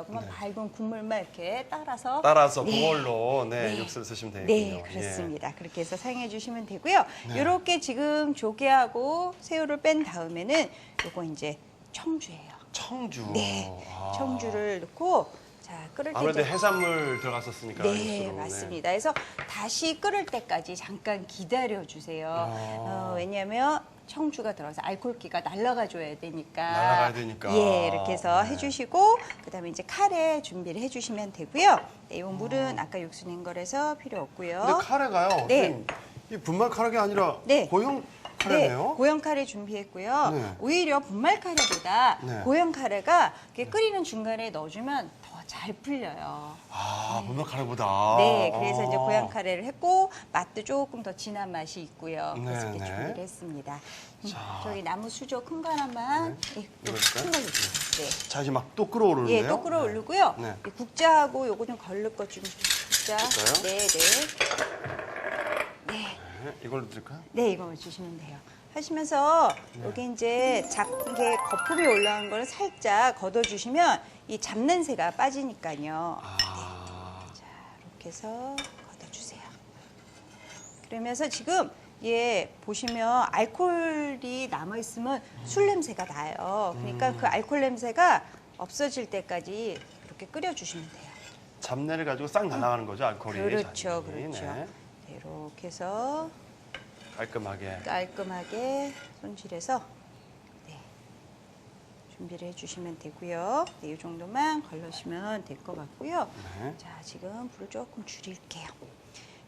있어요. 그러면 맑은 국물만 이렇게 따라서 네. 그걸로 육수를 쓰시면 되겠군요. 네, 그렇습니다. 그렇게 해서 사용해 주시면 되고요. 이렇게 지금 조개하고 새우를 뺀 다음에는 요거 이제 청주예요. 청주. 네, 청주를 넣고 자, 끓을 때 아무래도 이제 해산물 들어갔었으니까. 네, 육수로. 맞습니다. 그래서 다시 끓을 때까지 잠깐 기다려 주세요. 왜냐하면 청주가 들어가서 알코올기가 날아가 줘야 되니까. 날아가야 되니까. 예, 이렇게 해서 해주시고 그다음에 이제 카레 준비를 해주시면 되고요. 네, 이 물은 아까 육수 낸 거라서 필요 없고요. 근데 카레가요. 네. 이 분말 카레가 아니라 네. 고형 네, 카레네요. 고형 카레 준비했고요. 네. 오히려 분말 카레보다 네. 고형 카레가 이렇게 끓이는 중간에 넣어주면 더 잘 풀려요. 분말 카레보다. 네, 그래서 이제 고향 카레를 했고 맛도 조금 더 진한 맛이 있고요. 그래서 이렇게 네, 네. 준비를 했습니다. 자. 저희 나무 수저 큰 거 하나만 큰 이럴까요? 걸로 주세요. 네. 자, 이제 막 또 끓어오르는데요. 예, 또 끓어오르고요. 네. 이 국자하고 요거 좀 걸릴 것 좀 국자. 국자요? 네, 네. 네. 네, 이걸로 드릴까요? 네, 이거 주시면 돼요. 하시면서 여기 이제 이게 거품이 올라온 걸 살짝 걷어주시면 이 잡냄새가 빠지니까요. 자, 이렇게 해서 걷어주세요. 그러면서 지금 보시면 알코올이 남아있으면 술 냄새가 나요. 그러니까 그 알코올 냄새가 없어질 때까지 이렇게 끓여주시면 돼요. 잡내를 가지고 싹 날아가는 거죠, 알코올이. 그렇죠, 잔이. 그렇죠. 네. 네, 이렇게 해서 깔끔하게 손질해서 준비를 해주시면 되고요. 네, 이 정도만 걸러시면 될 것 같고요. 네. 자, 지금 불을 조금 줄일게요.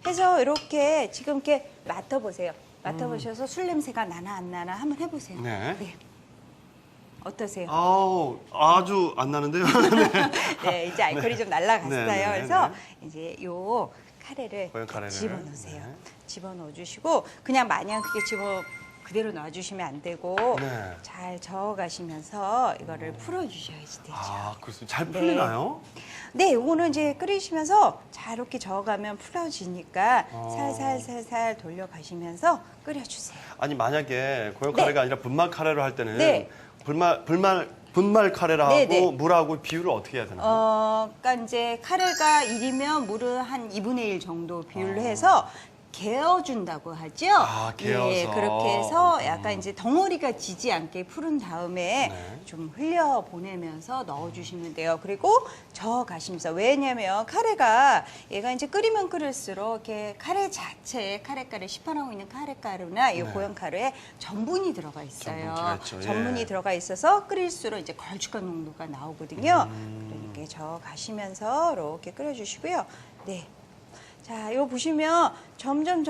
해서 이렇게 지금 이렇게 맡아보세요. 맡아보셔서 술 냄새가 나나 안 나나 한번 해보세요. 네. 어떠세요? 아우, 아주 안 나는데요. 네, 이제 알코올이 좀 날아갔어요. 네, 네, 그래서 이제 요 카레를 고형 카레를. 집어넣으세요. 네. 집어넣어 주시고 그냥 마냥 그게 그대로 놔주시면 안 되고 네. 잘 저어가시면서 이거를 풀어주셔야지 되죠. 그렇습니다. 잘 풀리나요? 네, 요거는 이제 끓이시면서 잘 이렇게 저어가면 풀어지니까 살살 돌려가시면서 끓여주세요. 아니, 만약에 고형 카레가 아니라 분말 카레로 할 때는 네. 분말 카레라고 네, 네. 물하고 비율을 어떻게 해야 되나요? 그러니까 이제 카레가 1이면 물은 한 2분의 1 정도 비율로 해서 개어준다고 하죠. 개어서. 예, 그렇게 해서 약간 이제 덩어리가 지지 않게 풀은 다음에 좀 흘려 보내면서 넣어주시면 돼요. 그리고 저어가시면서 왜냐면 카레가 얘가 이제 끓이면 끓일수록 이렇게 카레 자체에 카레가루 시판하고 있는 카레가루나 이 고형 카레에 전분이 들어가 있어요. 전분 들어있죠. 예. 전분이 들어가 있어서 끓일수록 이제 걸쭉한 농도가 나오거든요. 그러니까 저어가시면서 이렇게 끓여주시고요. 네. 자, 이거 보시면 점점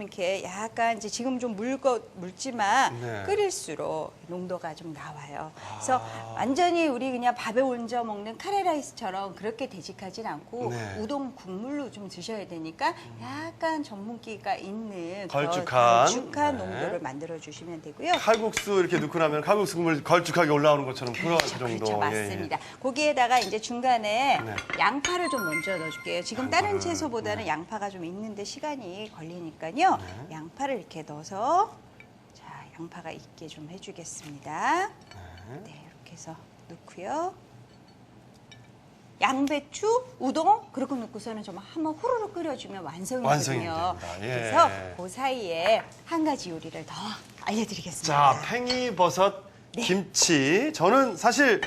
이렇게 약간 이제 지금 좀 묽지만 끓일수록 농도가 좀 나와요. 그래서 완전히 우리 그냥 밥에 얹어 먹는 카레라이스처럼 그렇게 되직하진 않고 우동 국물로 좀 드셔야 되니까 약간 전분기가 있는 걸쭉한 농도를 만들어 주시면 되고요. 칼국수 이렇게 넣고 나면 칼국수 국물 걸쭉하게 올라오는 것처럼 그런 정도. 그렇죠, 맞습니다. 거기에다가 이제 중간에 양파를 좀 먼저 넣어줄게요. 지금 다른 채소보다는 양파가 좀 있는데 시간이 걸리니까요. 양파를 이렇게 넣어서 자, 양파가 익게 좀 해주겠습니다. 네, 이렇게 해서 넣고요. 양배추, 우동 그렇게 넣고서는 좀 한번 후루룩 끓여주면 완성이거든요. 됩니다. 예. 그래서 그 사이에 한 가지 요리를 더 알려드리겠습니다. 자, 팽이버섯 김치. 저는 사실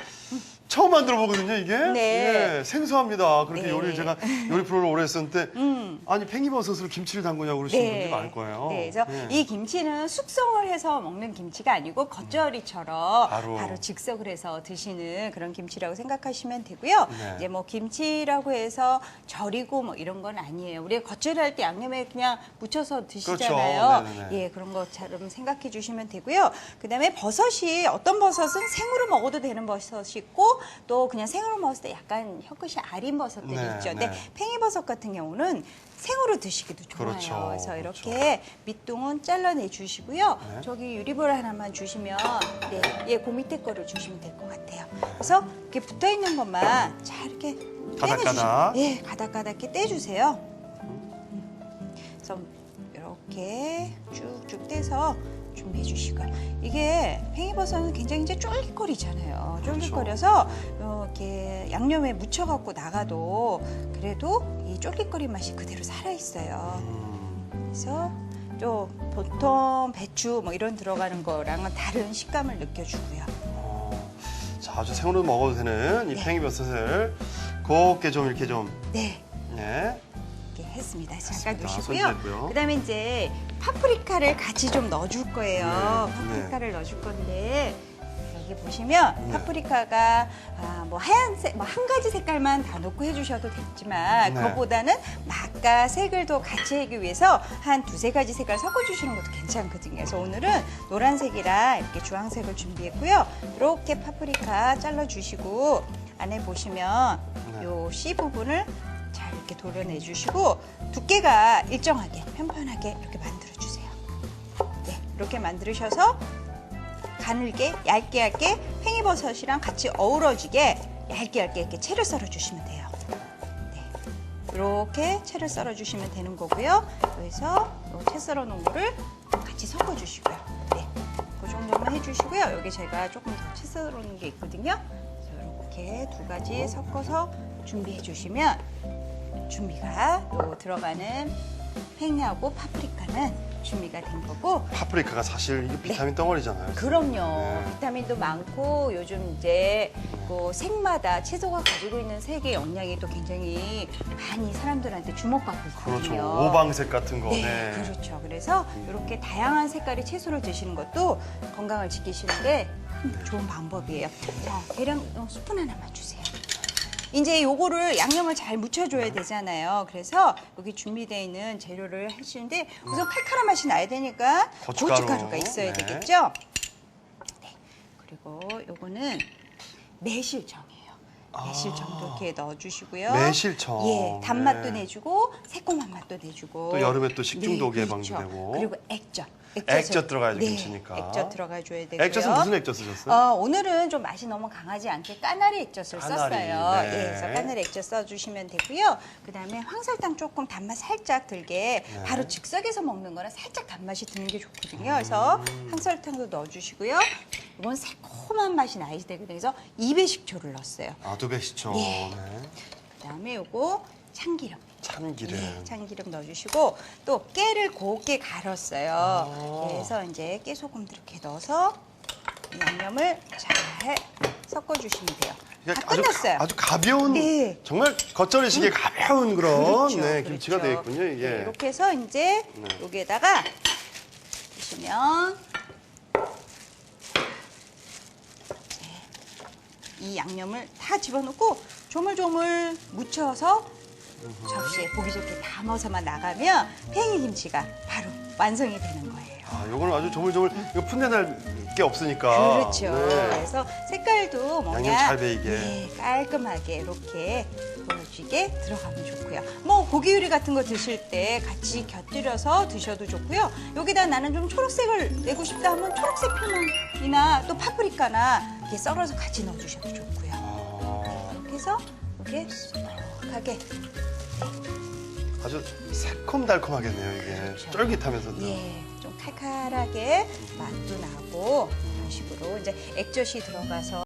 처음 만들어 보거든요, 이게. 네. 예, 생소합니다. 그렇게 네. 요리를 제가 요리 프로를 오래 했었는데 아니, 팽이버섯으로 김치를 담그냐고 그러시는 분들이 많을 거예요. 네, 그래서 이 김치는 숙성을 해서 먹는 김치가 아니고 겉절이처럼 바로 즉석을 해서 드시는 그런 김치라고 생각하시면 되고요. 이제 뭐 김치라고 해서 절이고 뭐 이런 건 아니에요. 우리가 겉절이할 때 양념에 그냥 묻혀서 드시잖아요. 그렇죠. 예, 그런 것처럼 생각해 주시면 되고요. 그다음에 버섯이 어떤 버섯은 생으로 먹어도 되는 버섯이 있고 또 그냥 생으로 먹었을 때 약간 혀끝이 아린 버섯들이 있죠. 근데 팽이버섯 같은 경우는 생으로 드시기도 좋아요. 그렇죠. 그래서 이렇게 밑둥은 잘라내 주시고요. 저기 유리볼 하나만 주시면 예, 그 밑에 거를 주시면 될 것 같아요. 그래서 이렇게 붙어 있는 것만 잘 이렇게 가닥가닥. 예, 가닥가닥 이렇게 떼주세요. 그래서 이렇게 쭉쭉 떼서 준비해 주시고요. 이게 팽이버섯은 굉장히 이제 쫄깃거리잖아요. 쫄깃거려서 이렇게 양념에 묻혀갖고 나가도 그래도 이 쫄깃거린 맛이 그대로 살아있어요. 그래서 또 보통 배추 뭐 이런 들어가는 거랑은 다른 식감을 느껴주고요. 자, 아주 생으로 먹어도 되는 이 네. 팽이버섯을 곱게 좀 이렇게 좀 네. 예. 이렇게 했습니다. 잠깐 했습니다. 놓으시고요. 손질했고요. 그다음에 이제 파프리카를 같이 좀 넣어줄 거예요. 네, 파프리카를 넣어줄 건데 여기 보시면 네. 파프리카가 뭐 하얀색, 뭐 한 가지 색깔만 다 넣고 해주셔도 됐지만 네. 그거보다는 맛과 색을 더 같이 하기 위해서 한 두세 가지 색깔 섞어주시는 것도 괜찮거든요. 그래서 오늘은 노란색이랑 이렇게 주황색을 준비했고요. 이렇게 파프리카 잘라주시고 안에 보시면 네. 요 씨 부분을 잘 이렇게 도려내 주시고 두께가 일정하게 편편하게 이렇게 만들어 주세요. 네, 이렇게 만드셔서 가늘게 얇게 팽이버섯이랑 같이 어우러지게 얇게 이렇게 채를 썰어 주시면 돼요. 네, 이렇게 채를 썰어 주시면 되는 거고요. 여기서 채 썰어 놓은 거를 같이 섞어 주시고요. 네, 그 정도만 해주시고요. 여기 제가 조금 더 채 썰어 놓은 게 있거든요. 이렇게 두 가지 섞어서 준비해 주시면 준비가 요 들어가는 팽이하고 파프리카는 준비가 된 거고. 파프리카가 사실 이게 비타민 덩어리잖아요. 그럼요. 네. 비타민도 많고 요즘 이제 그 색마다 채소가 가지고 있는 색의 영양이 또 굉장히 많이 사람들한테 주목받고 있거든요. 그렇죠. 오방색 같은 거. 네, 네. 그렇죠. 그래서 이렇게 다양한 색깔의 채소를 드시는 것도 건강을 지키시는데 좋은 방법이에요. 자, 대략 스푼 하나만 주세요. 이제 요거를 양념을 잘 묻혀줘야 되잖아요. 그래서 여기 준비되어 있는 재료를 하시는데 우선 칼칼한 맛이 나야 되니까 고춧가루. 고춧가루가 있어야 네. 되겠죠. 네. 그리고 요거는 매실청이에요. 매실청도 이렇게 넣어주시고요. 매실청. 예, 단맛도 네. 내주고 새콤한 맛도 내주고. 또 여름에 또 식중독 예방도 그렇죠. 되고. 그리고 액젓. 액젓 들어가야죠, 네, 김치니까. 액젓 들어가줘야 되고요. 액젓은 무슨 액젓 쓰셨어요? 오늘은 좀 맛이 너무 강하지 않게 까나리 액젓을 까나리, 썼어요. 네. 예, 그래서 까나리 액젓 써주시면 되고요. 그다음에 황설탕 조금 단맛 살짝 들게 네. 바로 즉석에서 먹는 거는 살짝 단맛이 드는 게 좋거든요. 그래서 황설탕도 넣어주시고요. 이건 새콤한 맛이 나야 되거든요. 그래서 2배 식초를 넣었어요. 아, 2배 식초. 예. 네. 그다음에 요거 참기름. 참기름. 예, 참기름 넣어주시고 또 깨를 곱게 갈았어요. 아. 그래서 이제 깨소금도 이렇게 넣어서 이 양념을 잘 섞어주시면 돼요. 다 아주, 끝났어요. 아주 가벼운, 네. 정말 겉절이식의 가벼운 그런 그렇죠, 네, 그렇죠. 김치가 되겠군요, 이게. 네, 이렇게 해서 이제 네. 여기에다가 보시면 이 양념을 다 집어넣고 조물조물 묻혀서 접시에 보기 좋게 담아서만 나가면 팽이김치가 바로 완성이 되는 거예요. 아, 요거는 아주 조물조물, 이거 풋내날 게 없으니까. 그렇죠. 네. 그래서 색깔도 뭐냐 양념 잘 배이게. 네, 깔끔하게 이렇게 보여지게 들어가면 좋고요. 뭐 고기 요리 같은 거 드실 때 같이 곁들여서 드셔도 좋고요. 여기다 나는 좀 초록색을 내고 싶다 하면 초록색 피망이나 또 파프리카나 이렇게 썰어서 같이 넣어주셔도 좋고요. 아, 이렇게 해서 이렇게 소복하게 아주 새콤달콤하겠네요, 이게. 그렇죠. 쫄깃하면서도. 예, 좀 칼칼하게 맛도 나고 이런 식으로 이제 액젓이 들어가서